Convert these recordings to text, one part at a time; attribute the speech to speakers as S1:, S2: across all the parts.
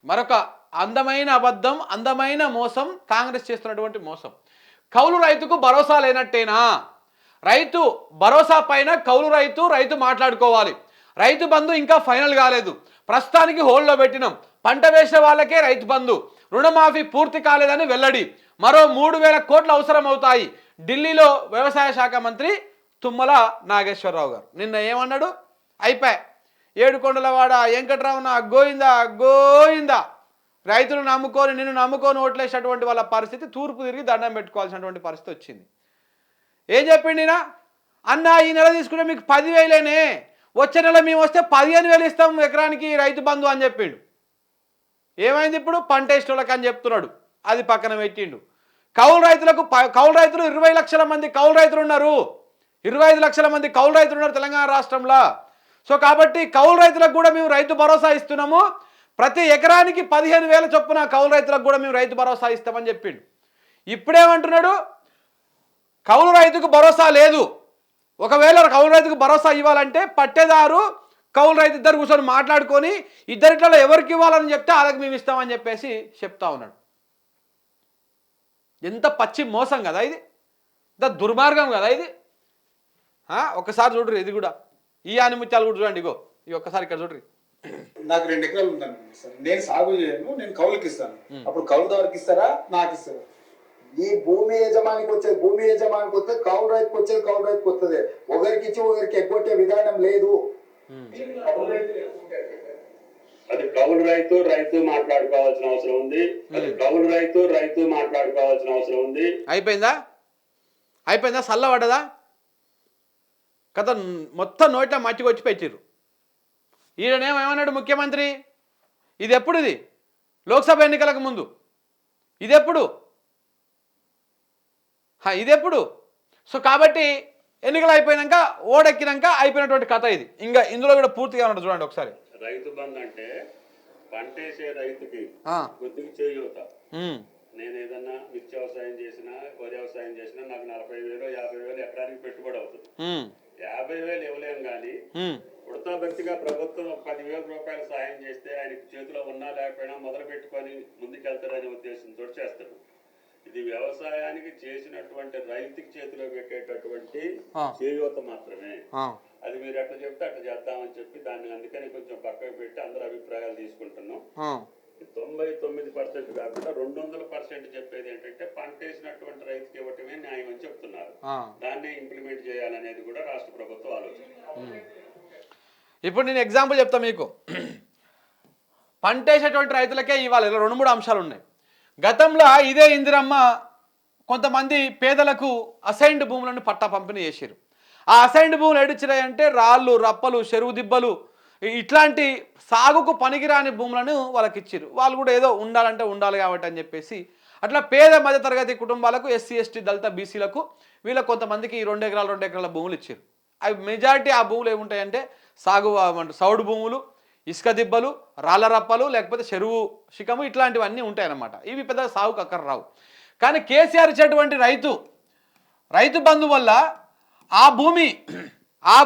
S1: మరొక అందమైన అబద్ధం, అందమైన మోసం కాంగ్రెస్ చేస్తున్నటువంటి మోసం. కౌలు రైతుకు భరోసా లేనట్టేనా? రైతు భరోసా పైన కౌలు రైతు మాట్లాడుకోవాలి. రైతు బంధు ఇంకా ఫైనల్ కాలేదు, ప్రస్తుతానికి హోల్డ్లో పెట్టినాం. పంట వేసిన వాళ్ళకే రైతు బంధు, రుణమాఫీ పూర్తి కాలేదని వెల్లడి. మరో 3,000 కోట్లు అవసరం అవుతాయి. ఢిల్లీలో వ్యవసాయ శాఖ మంత్రి తుమ్మల నాగేశ్వరరావు గారు నిన్న ఏమన్నాడు? అయిపోయి ఏడుకొండలవాడ వెంకట్రావు నా గోయిందా గోయిందా, రైతులు నమ్ముకొని నిన్ను నమ్ముకొని ఓట్లేసినటువంటి వాళ్ళ పరిస్థితి తూర్పు తిరిగి దండం పెట్టుకోవాల్సినటువంటి పరిస్థితి వచ్చింది. ఏం చెప్పిండి నా అన్న, ఈ నెల తీసుకుంటే మీకు 10,000, వచ్చే నెల మేము వస్తే 15,000 ఇస్తాం ఎకరానికి రైతు బంధు అని చెప్పిండు. ఏమైంది ఇప్పుడు? పంట వేసేటోళ్ళకి అని చెప్తున్నాడు, అది పక్కన పెట్టిండు. కౌలు రైతులు 20 లక్షల మంది కౌలు రైతులు ఉన్నారు, 25 లక్షల మంది కౌలు రైతులు ఉన్నారు తెలంగాణ రాష్ట్రంలో. సో కాబట్టి కౌలు రైతులకు కూడా మేము రైతు భరోసా ఇస్తున్నాము, ప్రతి ఎకరానికి 15,000 చొప్పున కౌలు రైతులకు కూడా మేము రైతు భరోసా ఇస్తామని చెప్పిండు. ఇప్పుడేమంటున్నాడు? కౌలు రైతుకు భరోసా లేదు. ఒకవేళ కౌలు రైతుకు భరోసా ఇవ్వాలంటే పట్టేదారు కౌలు రైతు ఇద్దరు కూర్చొని మాట్లాడుకొని ఇద్దరిట్లో ఎవరికి ఇవ్వాలని చెప్తే వాళ్ళకి మేము ఇస్తామని చెప్పేసి చెప్తా ఉన్నాడు. ఎంత పచ్చి మోసం కదా ఇది, ఎంత దుర్మార్గం కదా ఇది. ఒకసారి చూడ్రి, ఇది కూడా ఈ ఆనిముత్యాలు కూడా చూడండి. ఇగో ఇవి ఒక్కసారి ఇక్కడ చూడ్రి.
S2: నాకు 2 ఎకరాలు ఉందండి సార్, నేను సాగు చేయను, నేను కౌలుకి ఇస్తాను. అప్పుడు కౌలుదారుకి ఇస్తారా, నాకు ఇస్తారా?
S3: ఈ భూమి యజమానికి వస్తే కౌలు రైతుకి వచ్చేది కౌలు రైతుకి వస్తుంది. ఒకరికి ఇచ్చి ఒకరికి ఎగ్గొట్టే విధానం లేదు.
S4: అది కౌలు రైతు మాట్లాడుకోవాల్సిన అవసరం ఉంది. అది కౌలు రైతు మాట్లాడుకోవాల్సిన అవసరం ఉంది.
S1: అయిపోయిందా చల్లబడ్డదా కథ? మొత్తం నోట్ల మట్టికి వచ్చి పెట్టిర్రు. ఈయనేమన్నాడు ముఖ్యమంత్రి? ఇది ఎప్పుడు? ఇది లోక్సభ ఎన్నికలకు ముందు. ఇదెప్పుడు? సో కాబట్టి ఎన్నికలు అయిపోయినాక ఓడెక్కినాక అయిపోయినటువంటి కథ ఇది. ఇంకా ఇందులో కూడా పూర్తిగా ఉన్నది చూడండి ఒకసారి.
S4: రైతు బంధు అంటే పంటేసే రైతుకి కొద్దిగా చేయూత. నేను ఏదన్నా మిర్చి వ్యవసాయం చేసినా, వరి వ్యవసాయం చేసినా నాకు 40,000 50,000 ఎకరానికి పెట్టుబడి అవుతుంది. 50,000 ఇవ్వలేం కానీ వృత్తాభక్తిగా ప్రభుత్వం 10,000 రూపాయలు సాయం చేస్తే ఆయనకి చేతిలో ఉన్నా లేకపోయినా మొదలు పెట్టుకొని ముందుకెళ్తారనే ఉద్దేశంతో చేస్తాడు. ఇది వ్యవసాయానికి చేసినటువంటి రైతుకి చేతిలో పెట్టేటటువంటి చేయూత మాత్రమే. అది మీరు ఎట్లా చెప్తే అట్లా చేద్దామని చెప్పి దాన్ని అందుకని కొంచెం పక్కకు పెట్టి అందరు అభిప్రాయాలు తీసుకుంటున్నాం. 99% కాకుండా 200% చెప్పేది ఏంటంటే పంట వేసినటువంటి రైతుకి ఇవ్వటమే న్యాయం అని చెప్తున్నారు. దాన్ని ఇంప్లిమెంట్ చేయాలనేది కూడా రాష్ట్ర ప్రభుత్వం ఆలోచన.
S1: ఇప్పుడు నేను ఎగ్జాంపుల్ చెప్తా మీకు. పంట వేసేటువంటి రైతులకే ఇవ్వాలి. 2-3 అంశాలు ఉన్నాయి. గతంలో ఇదే ఇందిరమ్మ కొంతమంది పేదలకు అసైన్డ్ భూములను పట్టా పంపిణీ చేశారు. ఆ అసైన్డ్ భూములు ఏడిచ్చినాయంటే రాళ్ళు, రప్పలు, చెరువు దిబ్బలు, ఇట్లాంటి సాగుకు పనికిరాని భూములను వాళ్ళకి ఇచ్చారు. వాళ్ళు కూడా ఏదో ఉండాలంటే ఉండాలి కాబట్టి అని చెప్పేసి అట్లా పేద మధ్యతరగతి కుటుంబాలకు, ఎస్సీ ఎస్టీ దళిత బీసీలకు వీళ్ళకి కొంతమందికి 2 ఎకరాల భూములు ఇచ్చారు. అవి మెజారిటీ ఆ భూములు ఏముంటాయంటే సౌడు భూములు, ఇసుక దిబ్బలు, రాళ్ళ రప్పలు, లేకపోతే చెరువు శిఖము, ఇట్లాంటివన్నీ ఉంటాయన్నమాట. ఇవి పెద్దగా సాగుకు అక్కర రావు. కానీ కేసీఆర్ ఇచ్చేటువంటి రైతు బంధు వల్ల ఆ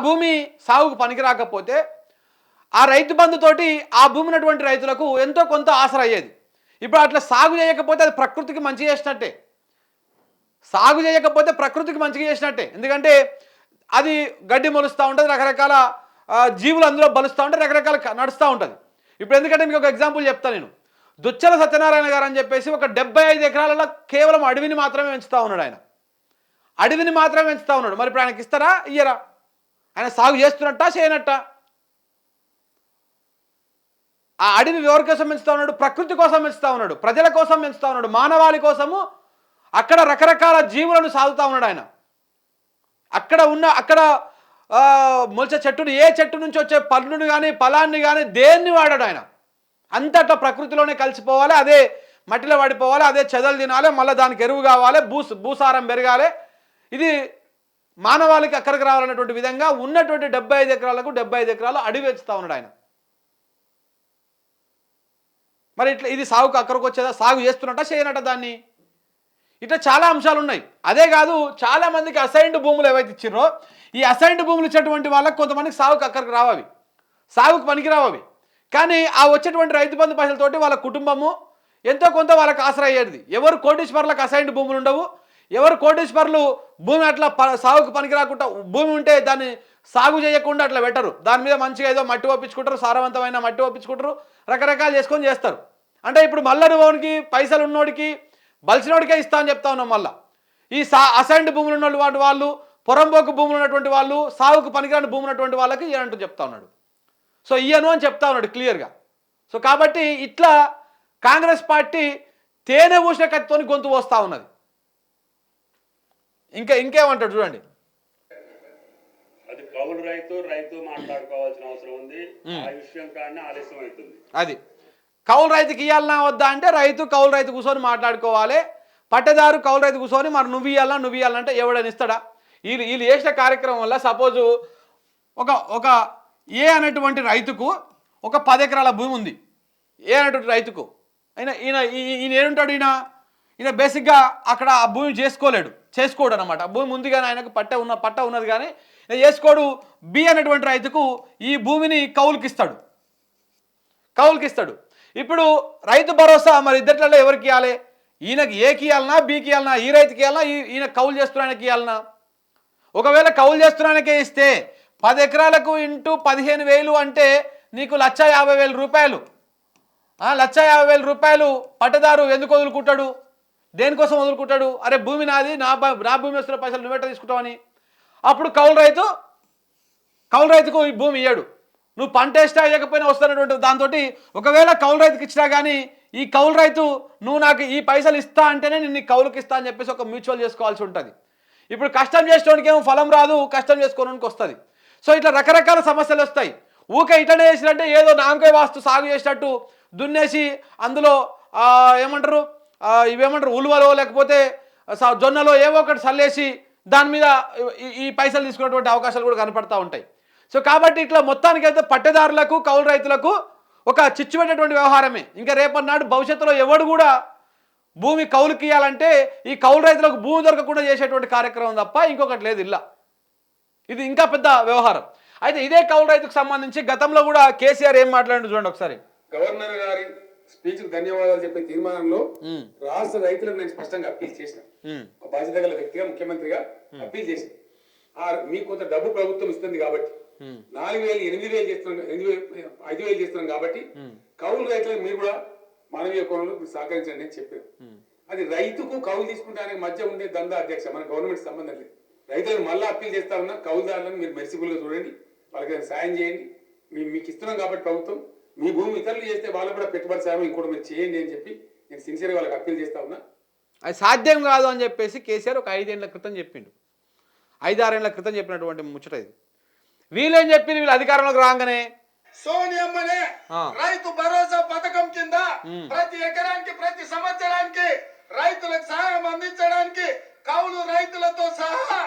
S1: భూమి సాగుకు పనికి రాకపోతే ఆ రైతు బంధుతోటి ఆ భూమి ఉన్నటువంటి రైతులకు ఎంతో కొంత ఆసరా అయ్యేది. ఇప్పుడు అట్లా సాగు చేయకపోతే అది ప్రకృతికి మంచి చేసినట్టే. ఎందుకంటే అది గడ్డి మొలుస్తూ ఉంటుంది, రకరకాల జీవులు అందులో బలుస్తూ ఉంటాయి, రకరకాల నడుస్తూ ఉంటుంది. ఇప్పుడు ఎందుకంటే మీకు ఒక ఎగ్జాంపుల్ చెప్తాను నేను. దుచ్చల సత్యనారాయణ గారు అని చెప్పేసి ఒక 75 ఎకరాలలో కేవలం అడవిని మాత్రమే పెంచుతూ ఉన్నాడు. మరి ఇప్పుడు ఆయనకి ఇస్తారా, ఇయ్యరా? ఆయన సాగు చేస్తున్నట్టా, చేయనట్టా? ఆ అడవి ఎవరి కోసం పెంచుతూ ఉన్నాడు? ప్రకృతి కోసం పెంచుతూ ఉన్నాడు, ప్రజల కోసం పెంచుతూ ఉన్నాడు, మానవాళి కోసము. అక్కడ రకరకాల జీవులను సాగుతూ ఉన్నాడు ఆయన. అక్కడ మొలిచే చెట్టును, ఏ చెట్టు నుంచి వచ్చే పళ్ళును కానీ ఫలాన్ని కానీ దేన్ని వాడాడు ఆయన. అంతటా ప్రకృతిలోనే కలిసిపోవాలి, అదే మట్టిలో పడిపోవాలి, అదే చెదలు తినాలి, మళ్ళీ దానికి ఎరువు కావాలి, భూసారం పెరగాలి. ఇది మానవాళికి అక్కడికి రావాలన్నటువంటి విధంగా ఉన్నటువంటి 75 ఎకరాలకు 75 ఎకరాలు అడవి పెంచుతూ ఉన్నాడు ఆయన. మరి ఇట్లా ఇది సాగుకు అక్కడికి వచ్చేదా? సాగు చేస్తున్నట్ట, చేయనట్ట దాన్ని? ఇట్లా చాలా అంశాలు ఉన్నాయి. అదే కాదు, చాలా మందికి అసైన్డ్ భూములు ఏవైతే ఇచ్చిర్రో, ఈ అసైన్డ్ భూములు ఇచ్చేటువంటి వాళ్ళకి కొంతమందికి సాగుకు అక్కడికి రావవి, సాగుకు పనికి రావవి. కానీ ఆ వచ్చేటువంటి రైతు బంధు పైసలతోటి వాళ్ళ కుటుంబము ఎంతో కొంత వాళ్ళకి ఆసరా అయ్యేది. ఎవరు కోటీశ్వర్లకు అసైన్డ్ భూములు ఉండవు, ఎవరు కోటీశ్వర్లు భూమి అట్లా సాగుకు పనికి రాకుండా భూమి ఉంటే దాన్ని సాగు చేయకుండా అట్లా పెట్టరు. దాని మీద మంచిగా ఏదో మట్టి ఒప్పించుకుంటారు, సారవంతమైన మట్టి ఒప్పించుకుంటారు, రకరకాలు చేసుకొని చేస్తారు. అంటే ఇప్పుడు మల్లనుభవానికి పైసలు ఉన్నోడికి బలిసినోడికే ఇస్తా అని చెప్తా ఉన్నాం. మళ్ళీ ఈ అసైన్డ్ భూములు ఉన్నటువంటి వాళ్ళు, పొరంబోకు భూములు ఉన్నటువంటి వాళ్ళు, సాగుకు పనికిరాని భూములు ఉన్నటువంటి వాళ్ళకి ఇయ్యనంటూ చెప్తా ఉన్నాడు. సో ఇయ్యను అని చెప్తా ఉన్నాడు క్లియర్గా. సో కాబట్టి ఇట్లా కాంగ్రెస్ పార్టీ తేనె పూసిన కత్తితోని గొంతు పోస్తా ఉన్నది. ఇంకేమంటాడు చూడండి.
S4: అది కౌలు రైతు మాట్లాడుకోవాల్సిన అవసరం ఉంది. ఆ విషయం కానీ ఆలస్యం అవుతుంది.
S1: అది కౌలు రైతుకి ఇవ్వాలన్నా వద్దా అంటే కౌలు రైతు కూర్చొని మాట్లాడుకోవాలి. పట్టేదారు కౌలు రైతు కూర్చొని మరి నువ్వు ఇవ్వాలంటే ఎవడని ఇస్తాడా? వీళ్ళు చేసిన కార్యక్రమం వల్ల సపోజు ఒక ఏ అనేటువంటి రైతుకు ఒక 10 ఎకరాల భూమి ఉంది. ఏ అనేటువంటి రైతుకు ఈయన ఏడుంటాడు, ఈయన బేసిక్గా అక్కడ ఆ భూమి చేసుకోడు అనమాట. భూమి ఉంది కానీ ఆయనకు పట్ట ఉన్నది కానీ చేసుకోడు. బి అనేటువంటి రైతుకు ఈ భూమిని కౌలుకిస్తాడు. ఇప్పుడు రైతు భరోసా మరి ఇద్దట్లలో ఎవరికి ఇవ్వాలి? ఈయనకి ఏకి ఇవ్వాలన్నా, బీకి ఇవ్వాలన్నా, ఈ రైతుకి ఇవ్వాలన్నా, ఈయన కౌలు చేస్తున్నానికి ఇవ్వాలన్నా? ఒకవేళ కౌలు చేస్తున్నానికే ఇస్తే 10 ఎకరాలకు ఇంటూ 15,000 అంటే నీకు 1,50,000 రూపాయలు. 1,50,000 రూపాయలు పట్టదారు ఎందుకు వదులుకుంటాడు? దేనికోసం వదులుకుంటాడు? అరే భూమి నాది, నా భూమి వస్తున్న పైసలు నువ్వెట్ట తీసుకుంటావని. అప్పుడు కౌలు రైతుకు ఈ భూమి ఇయ్యాడు. నువ్వు పంట వేసినా ఇవ్వకపోయినా వస్తున్నటువంటి దాంతో ఒకవేళ కౌలు రైతుకి ఇచ్చినా కానీ ఈ కౌలు రైతు నువ్వు నాకు ఈ పైసలు ఇస్తా అంటేనే నేను నీ కౌలుకి ఇస్తా అని చెప్పేసి ఒక మ్యూచువల్ చేసుకోవాల్సి ఉంటుంది. ఇప్పుడు కష్టం చేసేవాడికి ఏమో ఫలం రాదు, కష్టం చేసుకోవడానికి వస్తుంది. సో ఇట్లా రకరకాల సమస్యలు వస్తాయి. ఊకే ఇట్లనే చేసినట్టే ఏదో నామకాయ వాస్తు సాగు చేసినట్టు దున్నేసి అందులో ఇవేమంటారు ఉలువలో లేకపోతే జొన్నలో ఏవో ఒకటి చల్లేసి దాని మీద ఈ పైసలు తీసుకునేటువంటి అవకాశాలు కూడా కనపడతా ఉంటాయి. సో కాబట్టి ఇట్లా మొత్తానికైతే పట్టేదారులకు కౌలు రైతులకు ఒక చిచ్చు పెట్టేటువంటి వ్యవహారమే. ఇంకా రేపన్నాడు భవిష్యత్తులో ఎవడు కూడా భూమి కౌలుకి ఇవ్వాలంటే ఈ కౌలు రైతులకు భూమి దొరకకుండా చేసేటువంటి కార్యక్రమం తప్ప ఇంకొకటి లేదు. ఇది ఇంకా పెద్ద వ్యవహారం. అయితే ఇదే కౌలు రైతుకు సంబంధించి గతంలో కూడా కేసీఆర్ ఏం మాట్లాడారు చూడండి ఒకసారి.
S2: గవర్నర్ గారి స్పీచ్ కు ధన్యవాదాలు చెప్పే తీర్మానంలో రాష్ట్ర రైతులకు నేను స్పష్టంగా అప్పీల్ చేసిన, బాధ్యత గల వ్యక్తిగా ముఖ్యమంత్రిగా అప్పీల్ చేసిన. మీకు కొంత డబ్బు ప్రభుత్వం ఇస్తుంది కాబట్టి 4,000 8,000 చేస్తున్నాం, 5,000 చేస్తున్నాం కాబట్టి కౌలు రైతులకు మీరు కూడా మానవీయ కోణంలో సహకరించండి అని చెప్పారు. అది రైతుకు కౌలు తీసుకుంటానికి మధ్య ఉండే దందా అధ్యక్ష, మన గవర్నమెంట్ సంబంధం లేదు. రైతులను మళ్ళీ అప్పీల్ చేస్తా ఉన్నా, కౌలుదారులను మీరు మెర్సిబుల్ గా చూడండి, వాళ్ళకి సాయం చేయండి. మీకు ఇస్తున్నాం కాబట్టి ప్రభుత్వం మీ భూమి ఇతరులు చేస్తే వాళ్ళకు కూడా పెట్టుబడి సాయం ఇంకోటి మీరు చేయండి అని చెప్పి నేను సిన్సియర్గా వాళ్ళకి అప్పీల్ చేస్తా ఉన్నా.
S1: అది సాధ్యం కాదు అని చెప్పేసి కేసీఆర్ ఒక 5 ఏళ్ల క్రితం చెప్పిండు. 5-6 ఏళ్ల క్రితం చెప్పినటువంటి ముచ్చట ఇది. వీళ్ళేం చెప్పింది, వీళ్ళు అధికారంలోకి రాగానే
S3: సోనియమ్మనే రైతు భరోసా పథకం కింద ప్రతి ఎకరానికి ప్రతి సంవత్సరానికి రైతులకు సహాయం అందించడానికి కౌలు రైతులతో సహా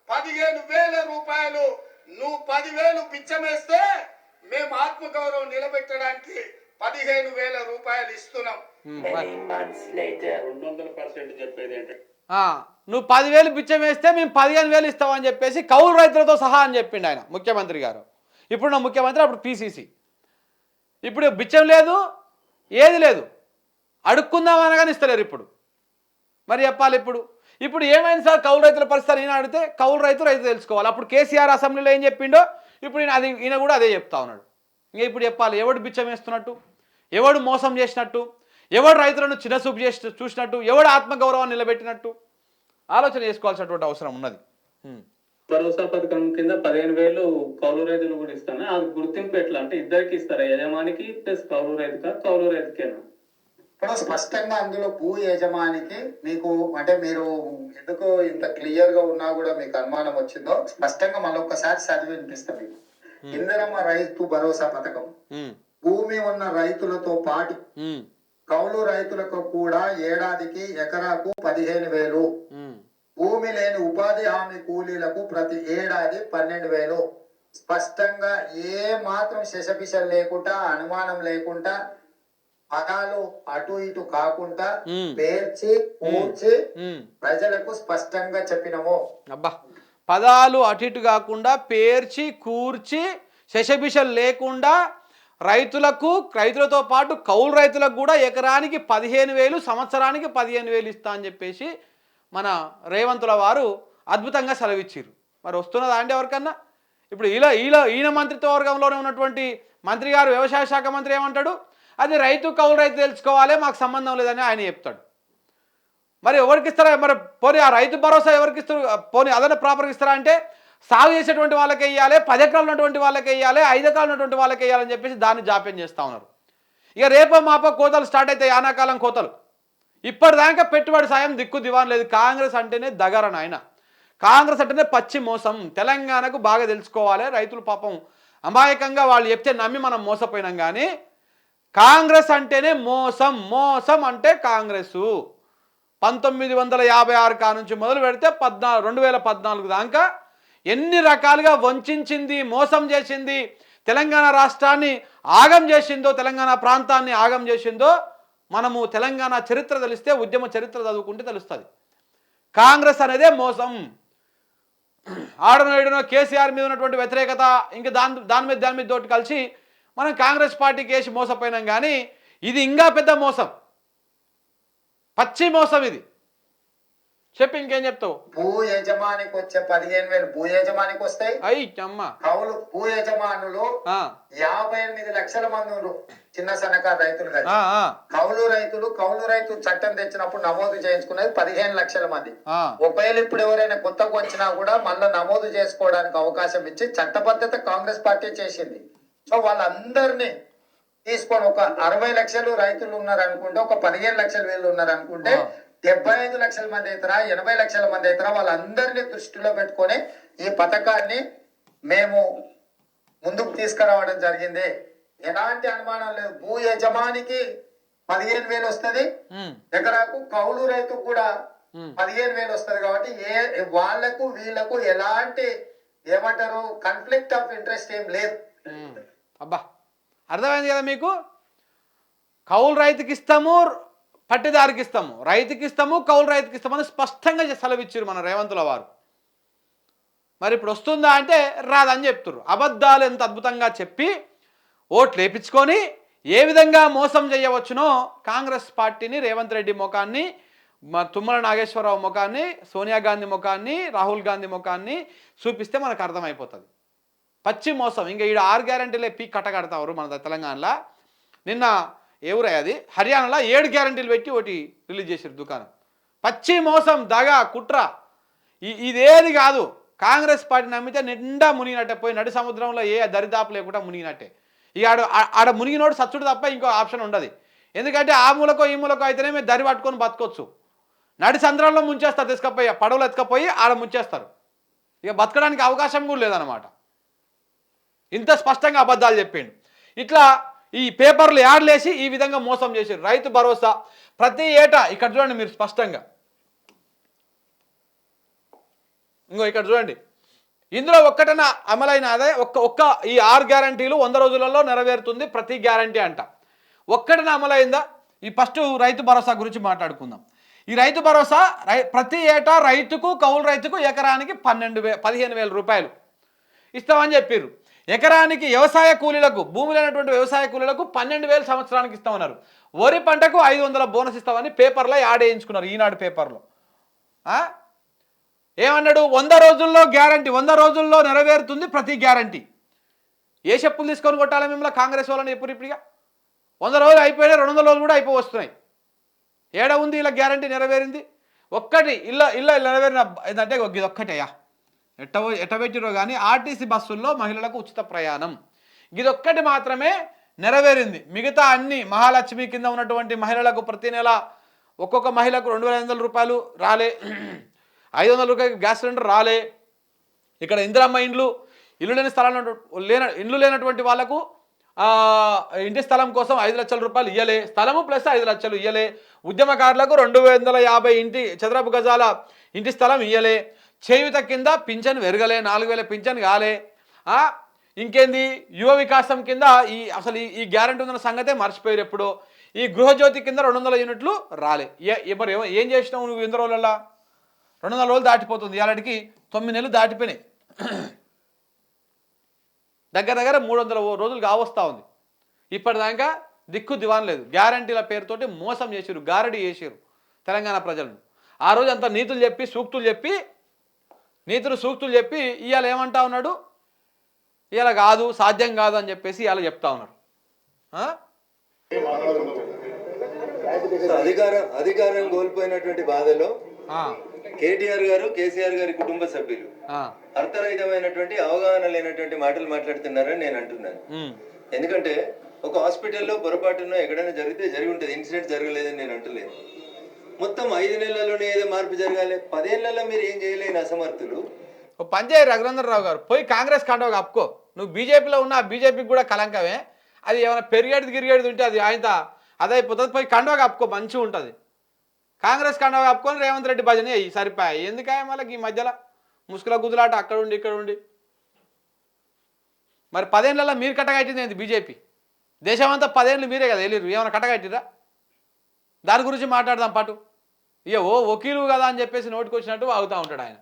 S3: 15,000 రూపాయలు నువ్వు 10,000 పిచ్చమేస్తే మేము ఆత్మగౌరవం నిలబెట్టడానికి 15,000 రూపాయలు ఇస్తున్నాం.
S4: 200% చెప్పేది ఏంటంటే
S1: నువ్వు 10,000 బిచ్చం వేస్తే మేము 15,000 ఇస్తామని చెప్పేసి కౌలు రైతులతో సహా అని చెప్పిండు ఆయన ముఖ్యమంత్రి గారు. ఇప్పుడు నా ముఖ్యమంత్రి, అప్పుడు పిసిసి. ఇప్పుడు బిచ్చం లేదు, ఏది లేదు, అడుక్కుందామనగానే ఇస్తలేరు. ఇప్పుడు మరి చెప్పాలి. ఇప్పుడు ఏమైంది సార్ కౌలు రైతుల పరిస్థితి ఈయన అడిగితే కౌలు రైతు తెలుసుకోవాలి. అప్పుడు కేసీఆర్ అసెంబ్లీలో ఏం చెప్పిండో ఇప్పుడు ఈయన కూడా అదే చెప్తా ఉన్నాడు. ఇంకా ఇప్పుడు చెప్పాలి, ఎవడు బిచ్చం వేస్తున్నట్టు, ఎవడు మోసం చేసినట్టు, ఎవడు రైతులను చిన్నచూపు చూసినట్టు, ఎవడు ఆత్మగౌరవాన్ని నిలబెట్టినట్టు ఆలోచన చేసుకోవాల్సినటువంటి అవసరం ఉన్నది.
S5: భరోసా పథకం కింద 15,000 కౌలు రైతులు కూడా ఇస్తాను. అది గుర్తింపు ఎట్లా అంటే ఇద్దరికి ఇస్తారా, యజమానికి ప్లస్ కౌలు రైతుకేనా?
S3: ఇప్పుడు స్పష్టంగా అందులో భూ యజమానికి మీకు అంటే మీరు ఎందుకు ఇంత క్లియర్ గా ఉన్నా కూడా మీకు అనుమానం వచ్చిందో స్పష్టంగా మళ్ళొకసారి చదివి వినిపిస్తాం. మీకు ఇందిరమ్మ రైతు భరోసా పథకం భూమి ఉన్న రైతులతో పాటు కౌలు రైతులకు కూడా ఏడాదికి ఎకరాకు 15,000, భూమి లేని ఉపాధి హామీ కూలీలకు ప్రతి ఏడాది 12,000. స్పష్టంగా ఏ మాత్రం శశపిశలు లేకుండా అనుమానం లేకుండా పదాలు అటు ఇటు కాకుండా పేర్చి కూర్చి ప్రజలకు స్పష్టంగా చెప్పినము.
S1: అబ్బా, పదాలు అటు ఇటు కాకుండా పేర్చి కూర్చి శశబిషలు లేకుండా రైతులతో పాటు కౌలు రైతులకు కూడా ఎకరానికి 15,000 సంవత్సరానికి 15,000 ఇస్తా అని చెప్పేసి మన రేవంతుల వారు అద్భుతంగా సెలవిచ్చారు. మరి వస్తున్నదా అండి ఎవరికన్నా? ఇప్పుడు ఈయన మంత్రిత్వ వర్గంలోనే ఉన్నటువంటి మంత్రి గారు వ్యవసాయ శాఖ మంత్రి ఏమంటాడు, అది కౌలు రైతు తెలుసుకోవాలి, మాకు సంబంధం లేదని ఆయన చెప్తాడు. మరి ఎవరికి ఇస్తారా? మరి పోనీ ఆ రైతు భరోసా ఎవరికి ఇస్తారు? పోనీ అదన ప్రాపర్గా ఇస్తారా అంటే సాగు చేసేటువంటి వాళ్ళకి వేయాలి, 10 ఎకరాలు ఉన్నటువంటి వాళ్ళకి వేయాలి, 5 ఎకరాలు ఉన్నటువంటి వాళ్ళకి వేయాలని చెప్పేసి దాన్ని జాప్యం చేస్తూ ఉన్నారు. ఇక రేపో మాపో కోతలు స్టార్ట్ అవుతాయి, ఆనాకాలం కోతలు. ఇప్పటిదాకా పెట్టుబడి సాయం దిక్కు దివాన్ లేదు. కాంగ్రెస్ అంటేనే దగరన్ ఆయన, కాంగ్రెస్ అంటేనే పచ్చి మోసం. తెలంగాణకు బాగా తెలుసుకోవాలి. రైతులు పాపం అమాయకంగా వాళ్ళు చెప్తే నమ్మి మనం మోసపోయినాం. కానీ కాంగ్రెస్ అంటేనే మోసం. మోసం అంటే కాంగ్రెస్ 1956 కా నుంచి మొదలు పెడితే 2014 దాకా ఎన్ని రకాలుగా వంచింది, మోసం చేసింది, తెలంగాణ రాష్ట్రాన్ని ఆగం చేసిందో, తెలంగాణ ప్రాంతాన్ని ఆగం చేసిందో మనము తెలంగాణ చరిత్ర తెలిస్తే, ఉద్యమ చరిత్ర చదువుకుంటే తెలుస్తుంది. కాంగ్రెస్ అనేదే మోసం. ఆడనో కేసీఆర్ మీద ఉన్నటువంటి వ్యతిరేకత ఇంకా దాని మీద తోటి కలిసి మనం కాంగ్రెస్ పార్టీకి వేసి మోసపోయినాం. కానీ ఇది ఇంకా పెద్ద మోసం, పచ్చి మోసం ఇది. చెప్పి ఇంకేం చెప్తావు?
S3: భూ యజమానికి వచ్చే 15,000 భూ యజమానికి వస్తాయి. కౌలు భూ యజమానులు 58 లక్షల మంది ఉన్నారు. చిన్న సన్నకారు రైతులు కలిసి కౌలు రైతు చట్టం తెచ్చినప్పుడు నమోదు చేయించుకునేది 15 లక్షల మంది. ఒకవేళ ఇప్పుడు ఎవరైనా కొత్తగా వచ్చినా కూడా మళ్ళీ నమోదు చేసుకోవడానికి అవకాశం ఇచ్చి చట్టబద్ధత కాంగ్రెస్ పార్టీ చేసింది. సో వాళ్ళందరినీ తీసుకొని ఒక 60 లక్షలు రైతులు ఉన్నారు అనుకుంటే, ఒక 15 లక్షల వీళ్ళు ఉన్నారు అనుకుంటే 75 లక్షల మంది అవుతారా, 80 లక్షల మంది అవుతారా, వాళ్ళందరినీ దృష్టిలో పెట్టుకొని ఈ పథకాన్ని మేము ముందుకు తీసుకురావడం జరిగింది. ఎలాంటి అనుమానం లేదు. భూ యజమానికి 15,000 వస్తుంది ఎకరాకు, కౌలు రైతుకు కూడా 15,000 వస్తుంది. కాబట్టి వాళ్లకు వీళ్లకు ఎలాంటి ఏమంటారు కాన్ఫ్లిక్ట్ ఆఫ్ ఇంట్రెస్ట్ ఏం లేదు.
S1: అబ్బా, అర్థమైంది కదా మీకు? కౌలు రైతుకి ఇస్తాము, పట్టిదారికి ఇస్తాము, రైతుకి ఇస్తాము, కౌలు రైతుకి ఇస్తామని స్పష్టంగా సెలవిచ్చారు మన రేవంతుల వారు. మరి ఇప్పుడు వస్తుందా అంటే రాదని చెప్తున్నారు. అబద్ధాలు ఎంత అద్భుతంగా చెప్పి ఓట్లు వేయించుకొని ఏ విధంగా మోసం చేయవచ్చునో కాంగ్రెస్ పార్టీని, రేవంత్ రెడ్డి ముఖాన్ని, తుమ్మల నాగేశ్వరరావు ముఖాన్ని, సోనియా గాంధీ ముఖాన్ని, రాహుల్ గాంధీ ముఖాన్ని చూపిస్తే మనకు అర్థమైపోతుంది. పచ్చి మోసం. ఇంకా ఈడ 6 గ్యారంటీలే పీక్ కట్టగడతారు మన తెలంగాణలో. నిన్న ఎవరు అది హర్యానాలో 7 గ్యారంటీలు పెట్టి ఒకటి రిలీజ్ చేశారు దుకాణం. పచ్చి మోసం, దగా, కుట్ర. ఇదేది కాదు. కాంగ్రెస్ పార్టీ నమ్మితే నిండా మునిగినట్టే, పోయి నడి సముద్రంలో ఏ దరిదాపు లేకుండా మునిగినట్టే. ఇక ఆడ మునిగినోడు సచ్చుడు తప్ప ఇంకో ఆప్షన్ ఉండదు. ఎందుకంటే ఆ మూలకో ఈ మూలకో అయితేనే మీరు దరి పట్టుకొని బతకొచ్చు. నడి సంద్రంలో ముంచేస్తారు, తీసుకపోయి పడవలు ఎత్తుకపోయి ఆడ ముంచేస్తారు. ఇక బతకడానికి అవకాశం కూడా లేదన్నమాట. ఇంత స్పష్టంగా అబద్ధాలు చెప్పిండు. ఇట్లా ఈ పేపర్లు యాడ్లేసి ఈ విధంగా మోసం చేశారు. రైతు భరోసా ప్రతి ఏటా ఇక్కడ చూడండి మీరు స్పష్టంగా, ఇంకో ఇక్కడ చూడండి, ఇందులో ఒక్కటైనా అమలైన అదే ఒక్క ఈ 6 గ్యారంటీలు 100 రోజులలో నెరవేరుతుంది ప్రతి గ్యారంటీ అంట. ఒక్కటైనా అమలైందా? ఈ ఫస్ట్ రైతు భరోసా గురించి మాట్లాడుకుందాం. ఈ రైతు భరోసా ప్రతి ఏటా రైతుకు, కౌలు రైతుకు ఎకరానికి 15,000 రూపాయలు ఇస్తామని చెప్పారు. ఎకరానికి వ్యవసాయ కూలీలకు, భూమి లేనటువంటి వ్యవసాయ కూలీలకు 12,000 సంవత్సరానికి ఇస్తామన్నారు. వరి పంటకు 500 బోనస్ ఇస్తామని పేపర్లో యాడ్ వేయించుకున్నారు. ఈనాడు పేపర్లో ఏమన్నాడు? 100 రోజుల్లో గ్యారంటీ, 100 రోజుల్లో నెరవేరుతుంది ప్రతి గ్యారంటీ. ఏ చెప్పులు తీసుకొని కొట్టాలి మిమ్మల్ని కాంగ్రెస్ వాళ్ళని? ఇప్పుడిగా 100 రోజులు అయిపోయినాయి, 200 రోజులు కూడా అయిపోవస్తున్నాయి. ఏడ ఉంది ఇలా గ్యారంటీ నెరవేరింది? ఒక్కటి ఇళ్ళ నెరవేరిన ఏంటంటే ఇది ఒక్కటేయా, ఎట్టబెట్టిరో కానీ ఆర్టీసీ బస్సుల్లో మహిళలకు ఉచిత ప్రయాణం, ఇదొక్కటి మాత్రమే నెరవేరింది. మిగతా అన్ని మహాలక్ష్మి కింద ఉన్నటువంటి మహిళలకు ప్రతి నెల ఒక్కొక్క మహిళకు 2,500 రూపాయలు రాలే, 500 రూపాయలు గ్యాస్ సిలిండర్ రాలే. ఇక్కడ ఇందిరమ్మ ఇండ్లు ఇండ్లు లేనటువంటి వాళ్ళకు ఇంటి స్థలం కోసం 5 లక్షల రూపాయలు ఇయ్యలే, స్థలము ప్లస్ 5 లక్షలు ఇయ్యలే. ఉద్యమకారులకు 250 చదరపు గజాల ఇంటి స్థలం ఇయ్యలే. చేయుత కింద పింఛన్ పెరగలే, 4,000 పింఛన్ కాలే. ఇంకేంది, యువ వికాసం కింద అసలు ఈ గ్యారంటీ ఉన్న సంగతే మర్చిపోయారు ఎప్పుడో. ఈ గృహజ్యోతి కింద 200 యూనిట్లు రాలే. మరి ఏం చేసినావు నువ్వు 100 రోజులలో? 200 రోజులు దాటిపోతుంది, ఇలాంటికి 9 నెలలు దాటిపోయినాయి. దగ్గర దగ్గర 300 రోజులు కావస్తూ ఉంది. ఇప్పటిదాకా దిక్కు దివాన్ లేదు. గ్యారంటీల పేరుతోటి మోసం చేసిరు, గారడి చేసిరు తెలంగాణ ప్రజలను. ఆ రోజు అంత నీతులు చెప్పి సూక్తులు చెప్పి ఇవాళ ఏమంటా ఉన్నాడు, ఇవాళ కాదు సాధ్యం కాదు అని చెప్పేసి ఇవాళ చెప్తా ఉన్నాడు.
S6: అధికారం కోల్పోయినటువంటి బాధలో కేటీఆర్ గారు, కేసీఆర్ గారి కుటుంబ సభ్యులు అర్థరహితమైనటువంటి అవగాహన లేనటువంటి మాటలు మాట్లాడుతున్నారని నేను అంటున్నాను. ఎందుకంటే ఒక హాస్పిటల్లో పొరపాటున ఎక్కడైనా జరిగితే జరిగి ఉంటుంది, ఇన్సిడెంట్ జరగలేదని నేను అంటలేదు. మొత్తం 5 నెలల్లోనే ఏదో మార్పు జరగాలి, 10 ఏళ్లలో మీరు ఏం చేయలేని అసమర్థులు.
S1: పంచాయతీ రఘునందనరావు గారు పోయి కాంగ్రెస్ కండవ కప్పుకో. నువ్వు బీజేపీలో ఉన్న బీజేపీకి కూడా కలంకమే. అది ఏమైనా గిరిగేది ఉంటే అది ఆయన అదైపోతుంది. పోయి కండవ కప్పుకో, మంచిగా ఉంటుంది. కాంగ్రెస్ కండవ కప్పుకొని రేవంత్ రెడ్డి భజన అయ్యి సరిపోయాయి. ఎందుకాయ మళ్ళీ ఈ మధ్యలో ముసుగుల గుద్దులాట అక్కడ ఉండి ఇక్కడ ఉండి. మరి 10 ఏళ్ళలో మీరు కట్టగట్టింది ఏంది బీజేపీ? దేశమంతా 10 ఏళ్ళు మీరే కదా వెళ్ళిరు, ఏమైనా కట్టగట్టిరా? దాని గురించి మాట్లాడదాం పాటు. ఇక వకీలు కదా అని చెప్పేసి నోటికి వచ్చినట్టు ఆగుతూ ఉంటాడు ఆయన.